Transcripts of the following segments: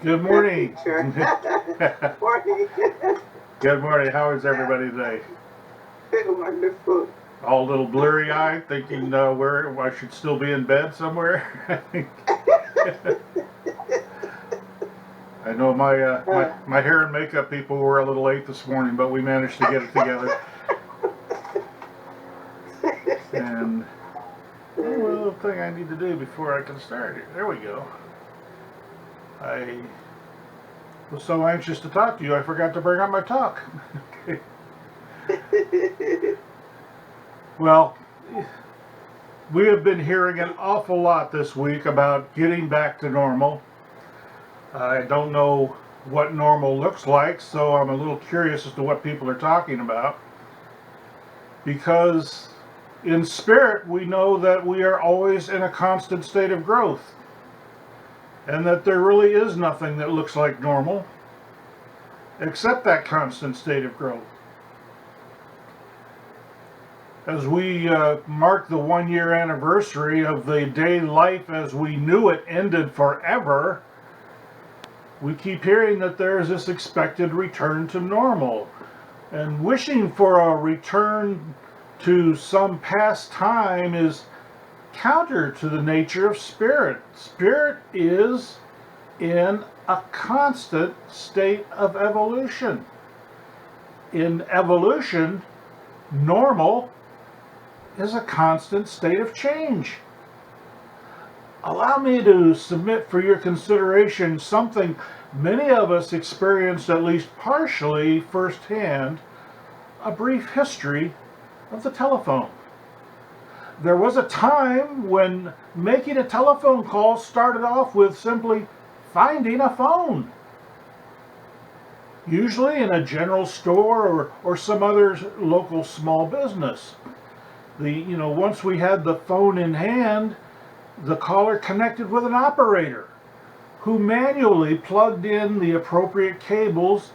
Good morning. Morning. Good morning. How is everybody today? Wonderful. All a little blurry-eyed, thinking where I should still be in bed somewhere. I know my hair and makeup people were a little late this morning, but we managed to get it together. And one little thing I need to do before I can start it. There we go. I was so anxious to talk to you, I forgot to bring up my talk. Well, we have been hearing an awful lot this week about getting back to normal. I don't know what normal looks like, so I'm a little curious as to what people are talking about. Because in spirit, we know that we are always in a constant state of growth, and that there really is nothing that looks like normal except that constant state of growth. As we mark the 1-year anniversary of the day life as we knew it ended forever, we keep hearing that there is this expected return to normal. And wishing for a return to some past time is counter to the nature of spirit. Spirit is in a constant state of evolution. In evolution, normal is a constant state of change. Allow me to submit for your consideration something many of us experienced at least partially firsthand, a brief history of the telephone. There was a time when making a telephone call started off with simply finding a phone. Usually in a general store or some other local small business. Once we had the phone in hand, the caller connected with an operator who manually plugged in the appropriate cables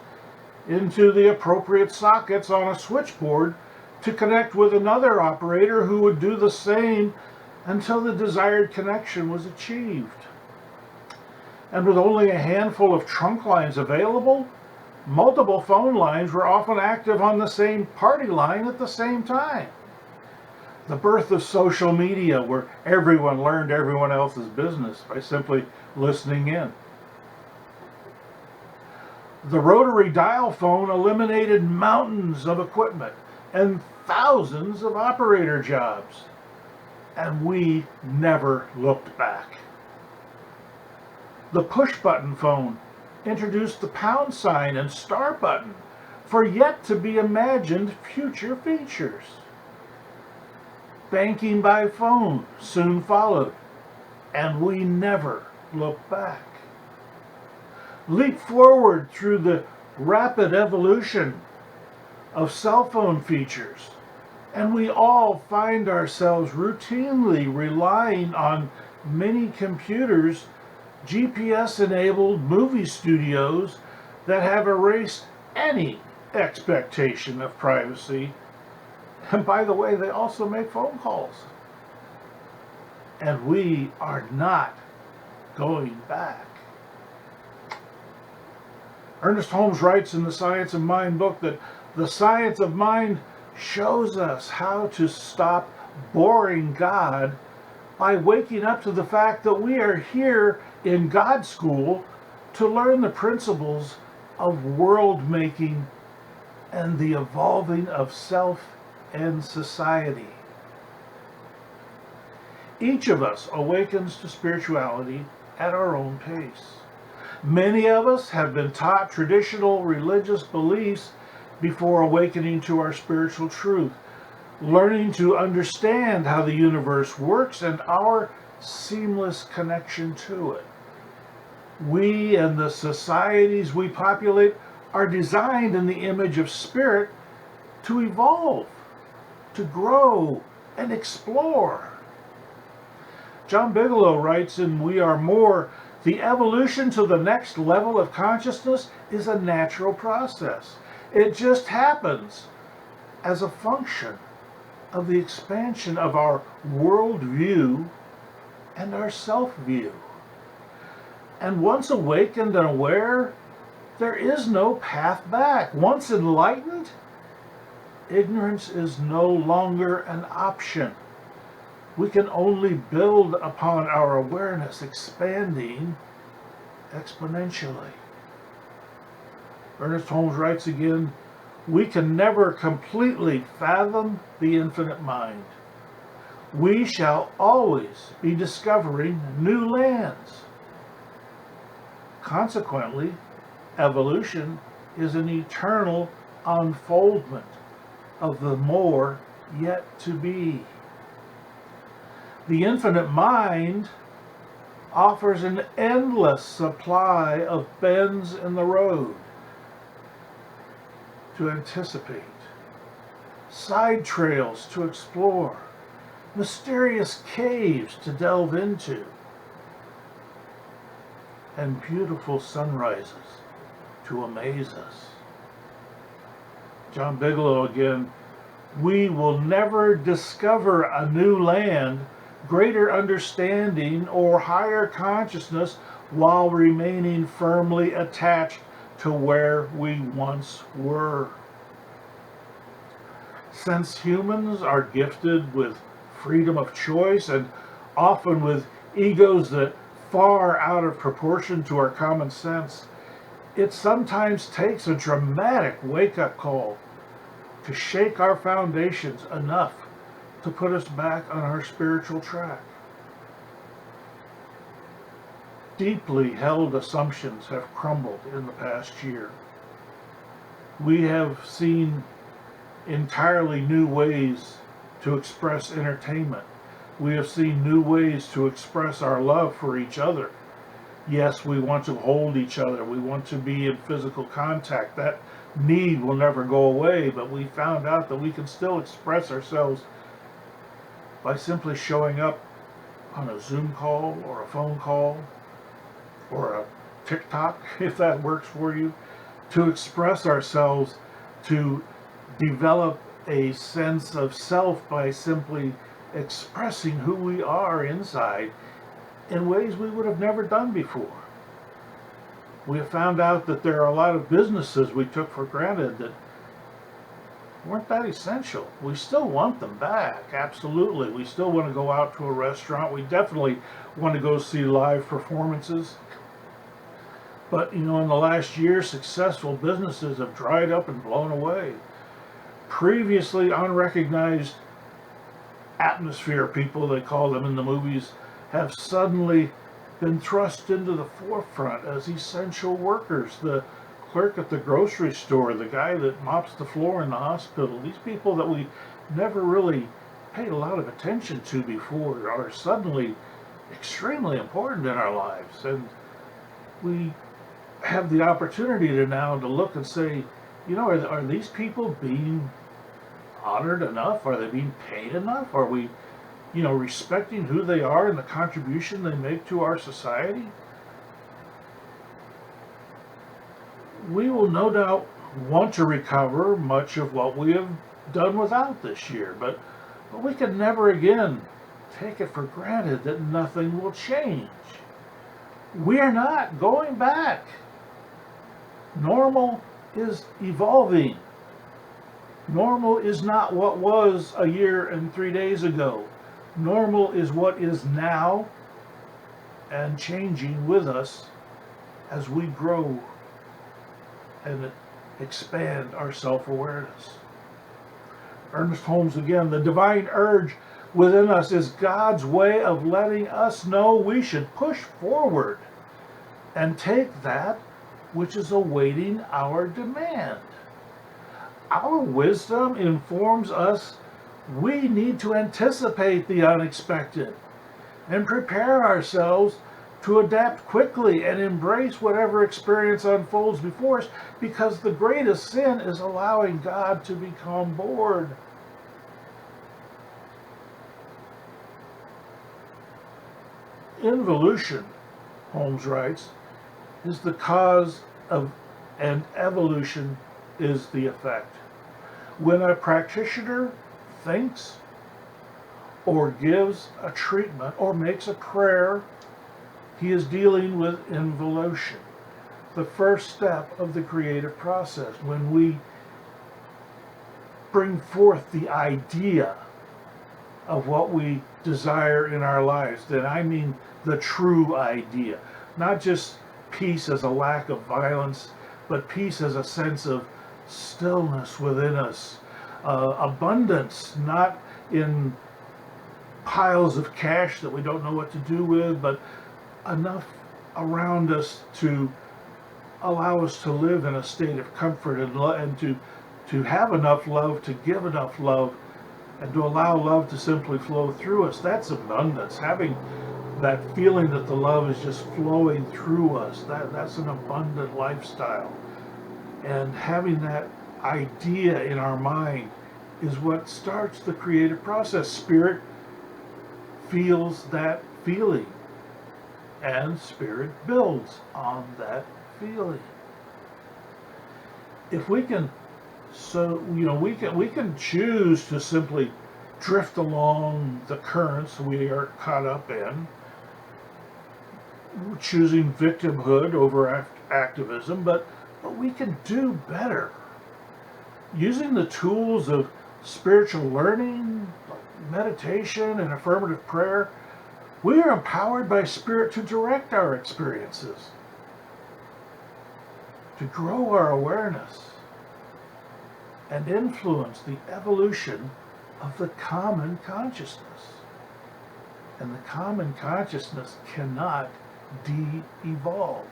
into the appropriate sockets on a switchboard to connect with another operator who would do the same until the desired connection was achieved. And with only a handful of trunk lines available, multiple phone lines were often active on the same party line at the same time. The birth of social media, where everyone learned everyone else's business by simply listening in. The rotary dial phone eliminated mountains of equipment and thousands of operator jobs, and we never looked back. The push-button phone introduced the pound sign and star button for yet to be imagined future features. Banking by phone soon followed, and we never looked back. Leap forward through the rapid evolution of cell phone features, and we all find ourselves routinely relying on mini computers, GPS-enabled movie studios that have erased any expectation of privacy. And by the way, they also make phone calls. And we are not going back. Ernest Holmes writes in the Science of Mind book that the science of mind shows us how to stop boring God by waking up to the fact that we are here in God school to learn the principles of world making and the evolving of self and society. Each of us awakens to spirituality at our own pace. Many of us have been taught traditional religious beliefs before awakening to our spiritual truth, learning to understand how the universe works and our seamless connection to it. We and the societies we populate are designed in the image of spirit to evolve, to grow and explore. John Bigelow writes in We Are More, the evolution to the next level of consciousness is a natural process. It just happens as a function of the expansion of our world view and our self view. And once awakened and aware, there is no path back. Once enlightened, ignorance is no longer an option. We can only build upon our awareness, expanding exponentially. Ernest Holmes writes again, we can never completely fathom the infinite mind. We shall always be discovering new lands. Consequently, evolution is an eternal unfoldment of the more yet to be. The infinite mind offers an endless supply of bends in the road to anticipate, side trails to explore, mysterious caves to delve into, and beautiful sunrises to amaze us. John Bigelow again, we will never discover a new land, greater understanding, or higher consciousness while remaining firmly attached to where we once were. Since humans are gifted with freedom of choice and often with egos that far out of proportion to our common sense, it sometimes takes a dramatic wake-up call to shake our foundations enough to put us back on our spiritual track. Deeply held assumptions have crumbled in the past year. We have seen entirely new ways to express entertainment. We have seen new ways to express our love for each other. Yes, we want to hold each other. We want to be in physical contact. That need will never go away, but we found out that we can still express ourselves by simply showing up on a Zoom call or a phone call or a TikTok, if that works for you, to express ourselves, to develop a sense of self by simply expressing who we are inside in ways we would have never done before. We have found out that there are a lot of businesses we took for granted that weren't that essential. We still want them back, absolutely. We still want to go out to a restaurant. We definitely want to go see live performances. But, in the last year, successful businesses have dried up and blown away. Previously unrecognized atmosphere people, they call them in the movies, have suddenly been thrust into the forefront as essential workers. The clerk at the grocery store, the guy that mops the floor in the hospital, these people that we never really paid a lot of attention to before are suddenly extremely important in our lives. And we have the opportunity to look and say, are these people being honored enough? Are they being paid enough? Are we, respecting who they are and the contribution they make to our society? We will no doubt want to recover much of what we have done without this year, but we can never again take it for granted that nothing will change. We are not going back. Normal is evolving. Normal is not what was a year and 3 days ago. Normal is what is now and changing with us as we grow and expand our self-awareness. Ernest Holmes again, the divine urge within us is God's way of letting us know we should push forward and take that which is awaiting our demand. Our wisdom informs us we need to anticipate the unexpected and prepare ourselves to adapt quickly and embrace whatever experience unfolds before us, because the greatest sin is allowing God to become bored. Involution, Holmes writes, is the cause of, and evolution is the effect. When a practitioner thinks or gives a treatment or makes a prayer He is dealing with involution, the first step of the creative process. When we bring forth the idea of what we desire in our lives, then I mean the true idea, not just peace as a lack of violence, but peace as a sense of stillness within us, abundance, not in piles of cash that we don't know what to do with, but enough around us to allow us to live in a state of comfort and to have enough love, to give enough love, and to allow love to simply flow through us. That's abundance. Having that feeling that the love is just flowing through us, that's an abundant lifestyle. And having that idea in our mind is what starts the creative process. Spirit feels that feeling, and spirit builds on that feeling. If we can, we can choose to simply drift along the currents we are caught up in, choosing victimhood over activism, but we can do better. Using the tools of spiritual learning, meditation, and affirmative prayer, we are empowered by Spirit to direct our experiences, to grow our awareness, and influence the evolution of the common consciousness. And the common consciousness cannot de-evolve.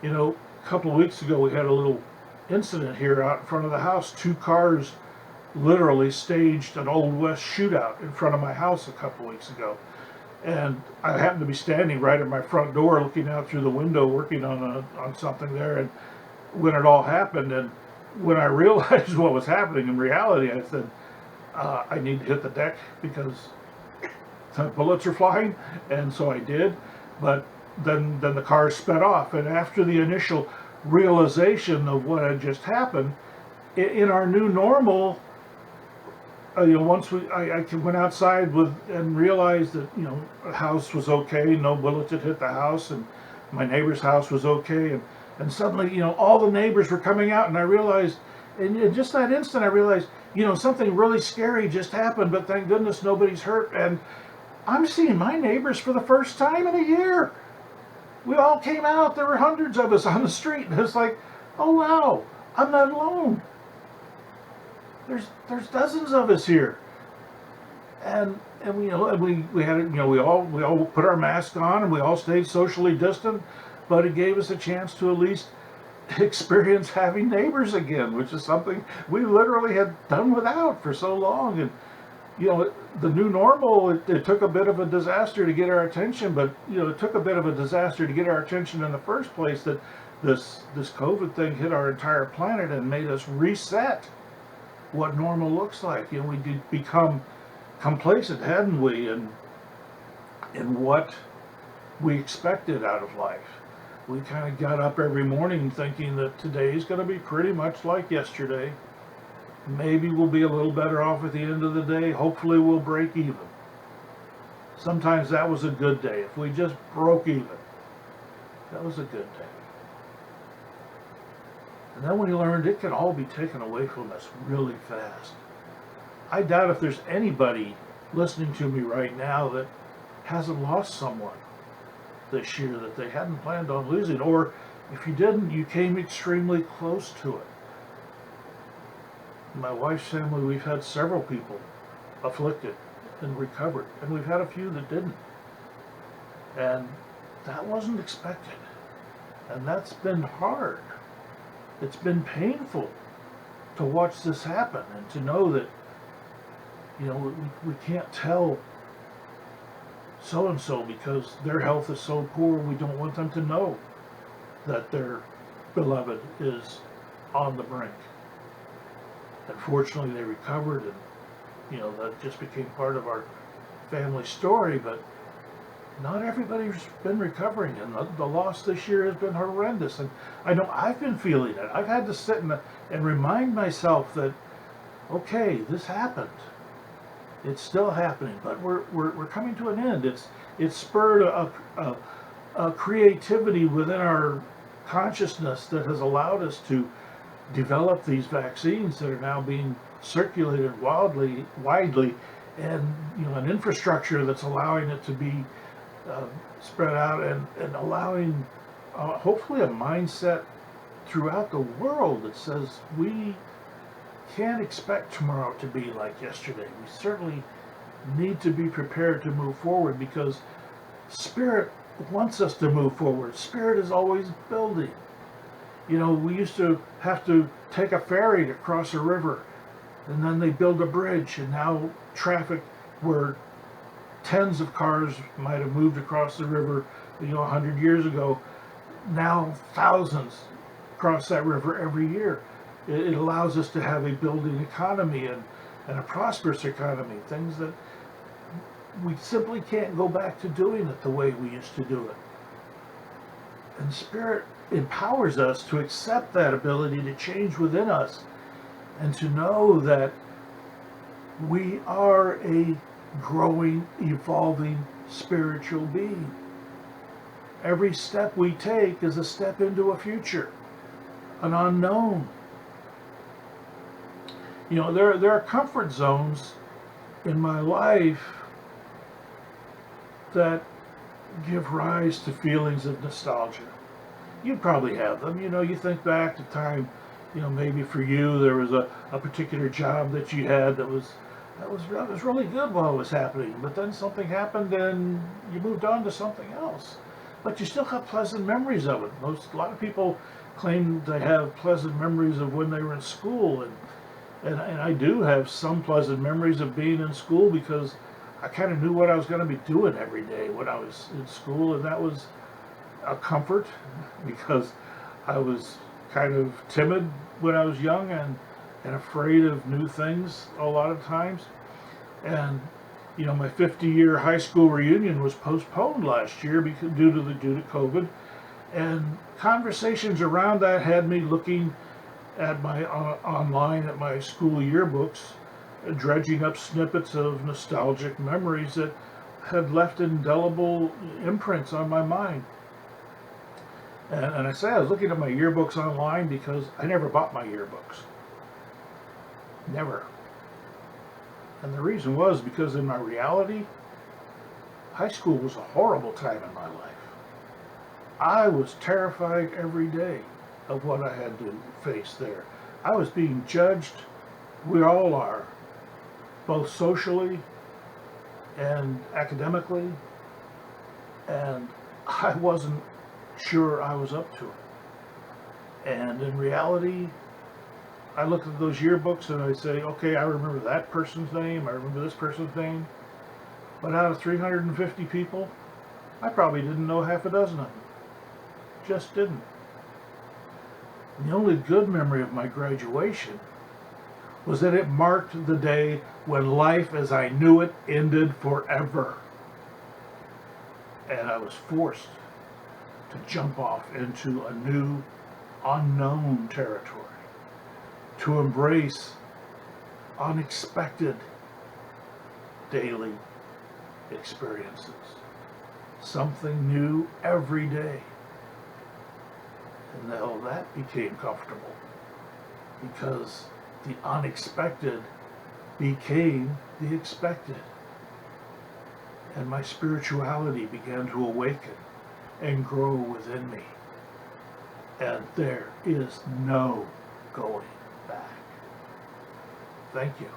A couple of weeks ago we had a little incident here out in front of the house. Two cars literally staged an Old West shootout in front of my house a couple of weeks ago. And I happened to be standing right at my front door looking out through the window working on something there, and when it all happened, and when I realized what was happening in reality, I said, I need to hit the deck because bullets are flying, and so I did. But then the car sped off, and after the initial realization of what had just happened, in our new normal, once I went outside and realized that the house was okay, no bullets had hit the house, and my neighbor's house was okay, and suddenly all the neighbors were coming out, and I realized, and in just that instant I realized something really scary just happened, but thank goodness nobody's hurt. And I'm seeing my neighbors for the first time in a year. We all came out. There were hundreds of us on the street, and it's like, oh wow, I'm not alone. There's dozens of us here, and we had we all put our mask on, and we all stayed socially distant, but it gave us a chance to at least experience having neighbors again, which is something we literally had done without for so long. And the new normal, it took a bit of a disaster to get our attention, but it took a bit of a disaster to get our attention in the first place, that this COVID thing hit our entire planet and made us reset what normal looks like. We did become complacent, hadn't we, in what we expected out of life. We kind of got up every morning thinking that today's going to be pretty much like yesterday. Maybe we'll be a little better off at the end of the day. Hopefully we'll break even. Sometimes that was a good day. If we just broke even, that was a good day. And then we learned it can all be taken away from us really fast. I doubt if there's anybody listening to me right now that hasn't lost someone this year that they hadn't planned on losing, or if you didn't, you came extremely close to it. In my wife's family, we've had several people afflicted and recovered, and we've had a few that didn't. And that wasn't expected. And that's been hard. It's been painful to watch this happen and to know that, we can't tell so-and-so because their health is so poor, we don't want them to know that their beloved is on the brink. Unfortunately, they recovered, and that just became part of our family story. But not everybody's been recovering, and the loss this year has been horrendous. And I know I've been feeling it. I've had to sit and remind myself that, okay, this happened. It's still happening, but we're coming to an end. It's spurred a creativity within our consciousness that has allowed us to develop these vaccines that are now being circulated widely, and an infrastructure that's allowing it to be spread out, and allowing hopefully a mindset throughout the world that says we can't expect tomorrow to be like yesterday. We certainly need to be prepared to move forward, because Spirit wants us to move forward. Spirit is always building. We used to have to take a ferry to cross a river, and then they build a bridge, and now traffic, where tens of cars might have moved across the river 100 years ago, now thousands cross that river every year. It allows us to have a building economy, and a prosperous economy, things that we simply can't go back to doing it the way we used to do it. And Spirit empowers us to accept that ability to change within us, and to know that we are a growing, evolving spiritual being. Every step we take is a step into a future, an unknown. There are comfort zones in my life that give rise to feelings of nostalgia. You probably have them. You think back to time, maybe for you there was a particular job that you had that was really good while it was happening, but then something happened and you moved on to something else. But you still have pleasant memories of it. A lot of people claim they have pleasant memories of when they were in school, and I do have some pleasant memories of being in school, because I kind of knew what I was going to be doing every day when I was in school, and that was a comfort, because I was kind of timid when I was young, and afraid of new things a lot of times. And my 50-year high school reunion was postponed last year due to COVID, and conversations around that had me looking at my online at my school yearbooks, dredging up snippets of nostalgic memories that had left indelible imprints on my mind. And I say I was looking at my yearbooks online because I never bought my yearbooks. Never. And the reason was because in my reality, high school was a horrible time in my life. I was terrified every day of what I had to face there. I was being judged. We all are, both socially and academically, and I wasn't sure I was up to it. And in reality, I look at those yearbooks and I say, okay, I remember that person's name, I remember this person's name, but out of 350 people, I probably didn't know half a dozen of them. Just didn't. And the only good memory of my graduation was that it marked the day when life as I knew it ended forever. And I was forced to jump off into a new, unknown territory, to embrace unexpected daily experiences, something new every day. And now that became comfortable, because the unexpected became the expected. And my spirituality began to awaken and grow within me. And there is no going back. Thank you.